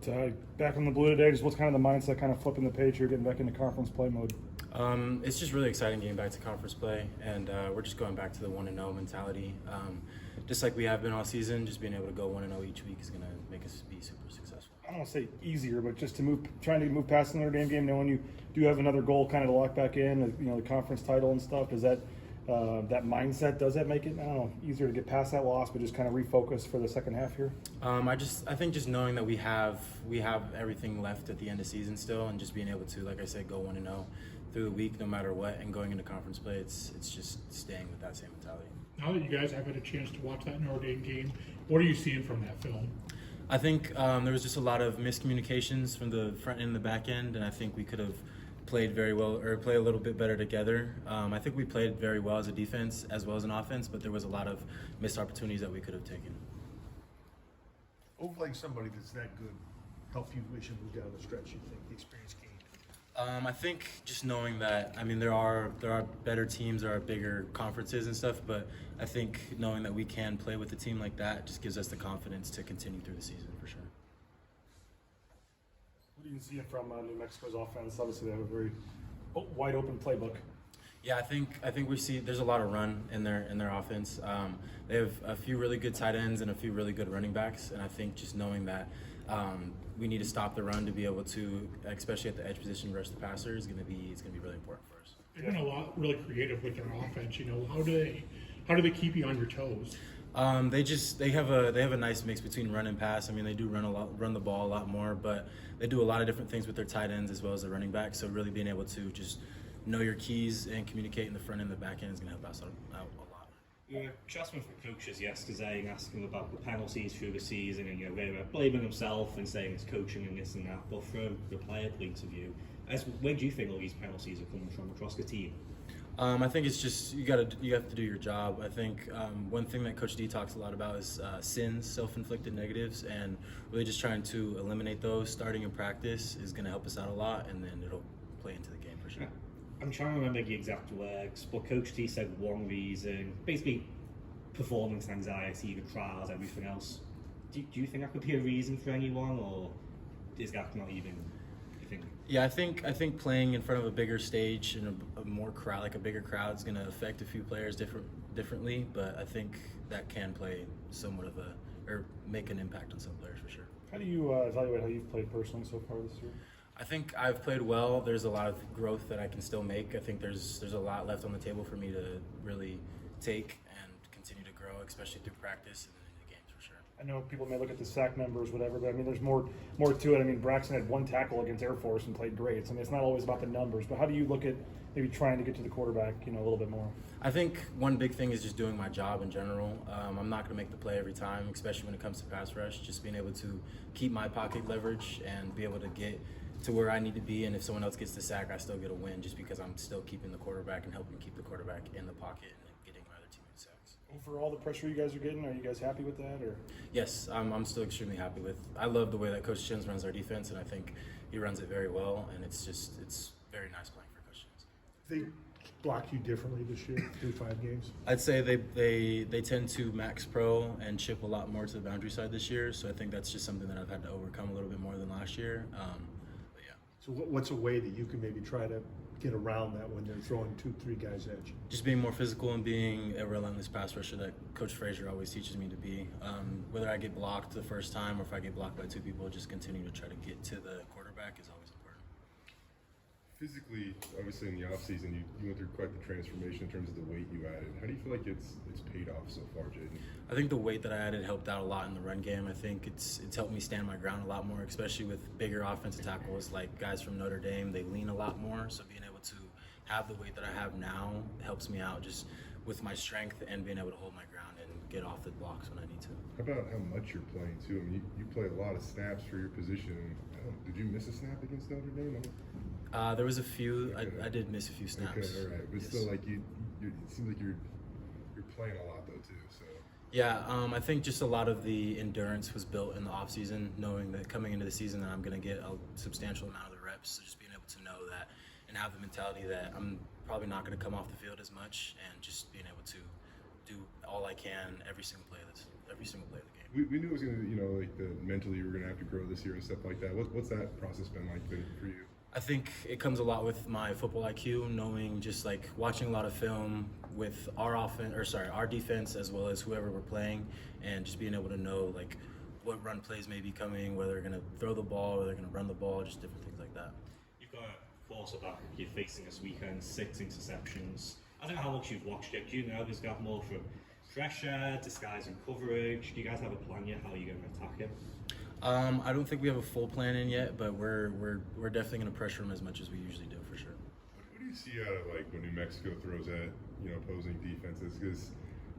Back on the blue today, just what's kind of the mindset, kind of flipping the page here, getting back into conference play mode? It's just really exciting getting back to conference play, and we're just going back to the 1-0 mentality. Just like we have been all season, just being able to go 1-0 each week is going to make us be super successful. I don't want to say easier, but just to trying to move past the Notre Dame game, knowing you do have another goal kind of to lock back in, the conference title and stuff. Does that mindset, does that make it, I don't know, easier to get past that loss, but just kind of refocus for the second half here? I think just knowing that we have everything left at the end of season still, and just being able to, like I said, go 1-0 through the week no matter what, and going into conference play, it's just staying with that same mentality. Now that you guys have had a chance to watch that Notre Dame game, what are you seeing from that film? I think there was just a lot of miscommunications from the front end and the back end, and I think we could have played very well, or play a little bit better together. I think we played very well as a defense as well as an offense, but there was a lot of missed opportunities that we could have taken. Overlaying somebody that's that good help you as you move down the stretch, you think, the experience gained? I think just knowing that, I mean, there are better teams, there are bigger conferences and stuff, but I think knowing that we can play with a team like that just gives us the confidence to continue through the season for sure. What do you see from New Mexico's offense? Obviously, they have a very wide open playbook. Yeah, I think we see there's a lot of run in their offense. They have a few really good tight ends and a few really good running backs, and I think just knowing that we need to stop the run to be able to, especially at the edge position, rush the passer is going to be really important for us. They've been a lot really creative with their offense. How do they keep you on your toes? They have a nice mix between run and pass. I mean, they do run the ball a lot more, but they do a lot of different things with their tight ends as well as the running back. So really being able to just know your keys and communicate in the front and the back end is going to help us out a lot. Chatting with coaches yesterday and asking them about the penalties through the season, and they were blaming himself and saying it's coaching and this and that. But from the player point of view, where do you think all these penalties are coming from across the team? I think it's just you have to do your job. I think one thing that Coach D talks a lot about is sins, self-inflicted negatives, and really just trying to eliminate those starting in practice is going to help us out a lot, and then it'll play into the game for sure. I'm trying to remember the exact words, but Coach T said one reason, basically performance anxiety, the crowds, everything else. Do you think that could be a reason for anyone, or is that not even a thing? Yeah, I think playing in front of a bigger stage and a more crowd, like a bigger crowd, is going to affect a few players differently. But I think that can play somewhat of or make an impact on some players for sure. How do you evaluate how you've played personally so far this year? I think I've played well. There's a lot of growth that I can still make. I think there's a lot left on the table for me to really take and continue to grow, especially through practice and in the games for sure. I know people may look at the sack numbers, whatever, but I mean, there's more to it. I mean, Braxton had one tackle against Air Force and played great. So, I mean, it's not always about the numbers, but how do you look at maybe trying to get to the quarterback, a little bit more? I think one big thing is just doing my job in general. I'm not going to make the play every time, especially when it comes to pass rush. Just being able to keep my pocket leverage and be able to get to where I need to be, and if someone else gets the sack, I still get a win just because I'm still keeping the quarterback and helping keep the quarterback in the pocket and getting my other teammates sacks. Overall, the pressure you guys are getting, are you guys happy with that? Or Yes, I'm still extremely happy with. I love the way that Coach Chins runs our defense, and I think he runs it very well, and it's very nice playing for Coach Chins. They block you differently this year through 5 games? I'd say they tend to max pro and chip a lot more to the boundary side this year, so I think that's just something that I've had to overcome a little bit more than last year. So what's a way that you can maybe try to get around that when they're throwing 2-3 guys at you? Just being more physical and being a relentless pass rusher that Coach Frazier always teaches me to be. Whether I get blocked the first time or if I get blocked by 2 people, just continue to try to get to the quarterback is always important. Physically, obviously in the offseason, you went through quite the transformation in terms of the weight you added. How do you feel like it's paid off so far, Jayden? I think the weight that I added helped out a lot in the run game. I think it's helped me stand my ground a lot more, especially with bigger offensive tackles like guys from Notre Dame. They lean a lot more, so being able to have the weight that I have now helps me out just with my strength and being able to hold my ground and get off the blocks when I need to. How about how much you're playing too? I mean, you play a lot of snaps for your position. Did you miss a snap against Notre Dame? There was a few. I did miss a few snaps. Okay, all right, but yes. still, like it seems like you're playing a lot though too. So yeah, I think just a lot of the endurance was built in the off season, knowing that coming into the season that I'm going to get a substantial amount of the reps. So just being able to know that and have the mentality that I'm probably not going to come off the field as much, and just being able to do all I can every single play of the game. We knew it was going to, like mentally you were going to have to grow this year and stuff like that. What's that process been like for you? I think it comes a lot with my football IQ, knowing just like watching a lot of film with our defense as well as whoever we're playing, and just being able to know like what run plays may be coming, whether they're going to throw the ball or they're going to run the ball, just different things like that. You've got a quarterback you're facing this weekend, 6 interceptions. I don't know how much you've watched it. Do you know this guy more from pressure, disguising coverage? Do you guys have a plan yet? How are you going to attack him? I don't think we have a full plan in yet, but we're definitely going to pressure him as much as we usually do for sure. What do you see out of like when New Mexico throws at opposing defenses? Because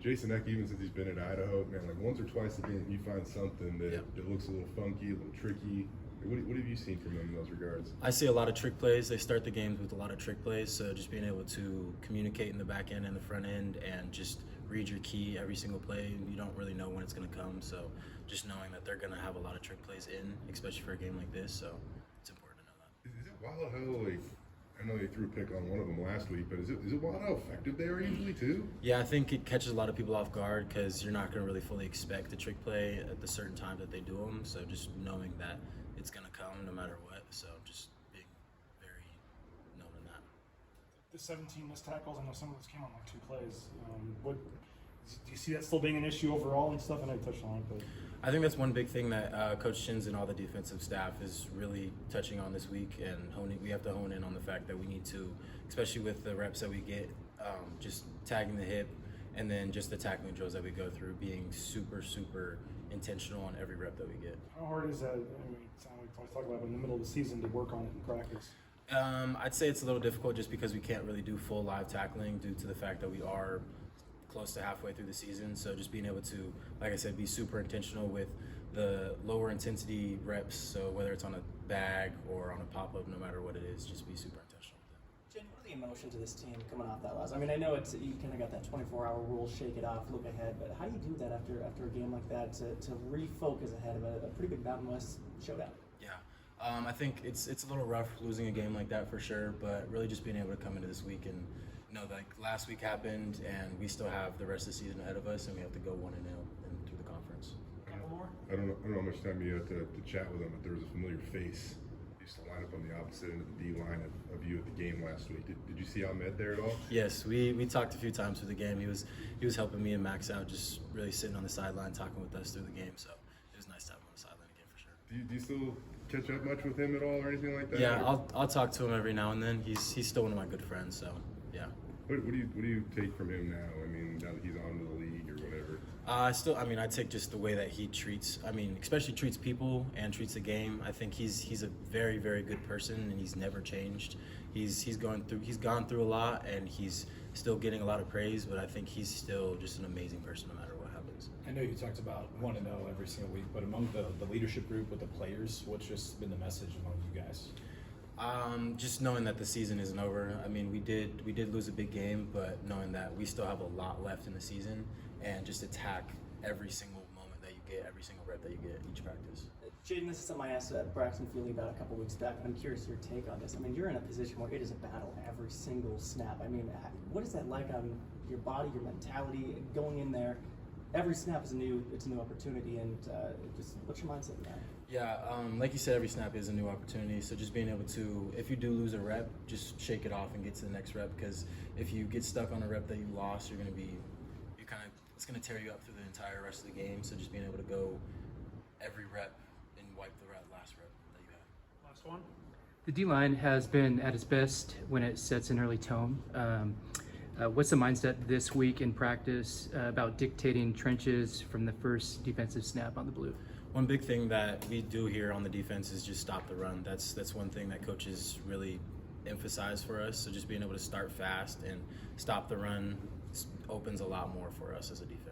Jason Eck, even since he's been at Idaho, man, like once or twice a game, you find something that looks a little funky, a little tricky. What have you seen from them in those regards? I see a lot of trick plays. They start the games with a lot of trick plays, so just being able to communicate in the back end and the front end and just read your key every single play. You don't really know when it's going to come, so just knowing that they're going to have a lot of trick plays in, especially for a game like this, so it's important to know that. Is it wild how, like, I know they threw a pick on one of them last week, but is it wild how effective they are usually too? Yeah, I think it catches a lot of people off guard because you're not going to really fully expect the trick play at the certain time that they do them, so just knowing that it's going to come no matter what, so just being very known in that. The 17 missed tackles, I know some of those came on like 2 plays. Do you see that still being an issue overall and stuff? I know you touched on it, but I think that's one big thing that Coach Shins and all the defensive staff is really touching on this week, and we have to hone in on the fact that we need to, especially with the reps that we get, just tagging the hip, and then just the tackling drills that we go through, being super, super intentional on every rep that we get. how hard is that? I mean, it's not like we always talk about it in the middle of the season to work on it in practice. I'd say it's a little difficult just because we can't really do full live tackling due to the fact that we are close to halfway through the season. So just being able to, like I said, be super intentional with the lower intensity reps. So whether it's on a bag or on a pop-up, no matter what it is, just be super intentional with it. Jayden, what are the emotions of this team coming off that loss? I mean, I know you kind of got that 24-hour rule, shake it off, look ahead, but how do you do that after a game like that to refocus ahead of a pretty big Mountain West showdown? Yeah, I think it's a little rough losing a game like that for sure, but really just being able to come into this week and like last week happened and we still have the rest of the season ahead of us and we have to go 1-0 and through the conference. I don't know how much time you had to chat with him, but there was a familiar face. He used to line up on the opposite end of the D line of you at the game last week. Did you see Ahmed there at all? Yes, we talked a few times through the game. He was helping me and Max out, just really sitting on the sideline talking with us through the game. So it was nice to have him on the sideline again for sure. Do you still catch up much with him at all or anything like that? Yeah, I'll talk to him every now and then. He's still one of my good friends. So yeah. What do you take from him now? I mean, now that he's on to the league or whatever. I take just the way that he treats. I mean, especially treats people and treats the game. I think he's a very, very good person, and he's never changed. He's gone through a lot, and he's still getting a lot of praise. But I think he's still just an amazing person, no matter what happens. I know you talked about 1-0 every single week, but among the leadership group with the players, what's just been the message among you guys? Just knowing that the season isn't over. I mean, we did lose a big game, but knowing that we still have a lot left in the season, and just attack every single moment that you get, every single rep that you get each practice. Jayden, this is something I asked Braxton Feely about a couple weeks back. I'm curious your take on this. I mean, you're in a position where it is a battle every single snap. I mean, what is that like on your body, your mentality, going in there? Every snap is a new opportunity, and just what's your mindset in that? Yeah, like you said, every snap is a new opportunity. So just being able to, if you do lose a rep, just shake it off and get to the next rep. Because if you get stuck on a rep that you lost, it's gonna tear you up through the entire rest of the game. So just being able to go every rep and wipe the last rep that you have. Last one. The D-line has been at its best when it sets an early tone. What's the mindset this week in practice about dictating trenches from the first defensive snap on the blue? One big thing that we do here on the defense is just stop the run. That's one thing that coaches really emphasize for us. So just being able to start fast and stop the run opens a lot more for us as a defense.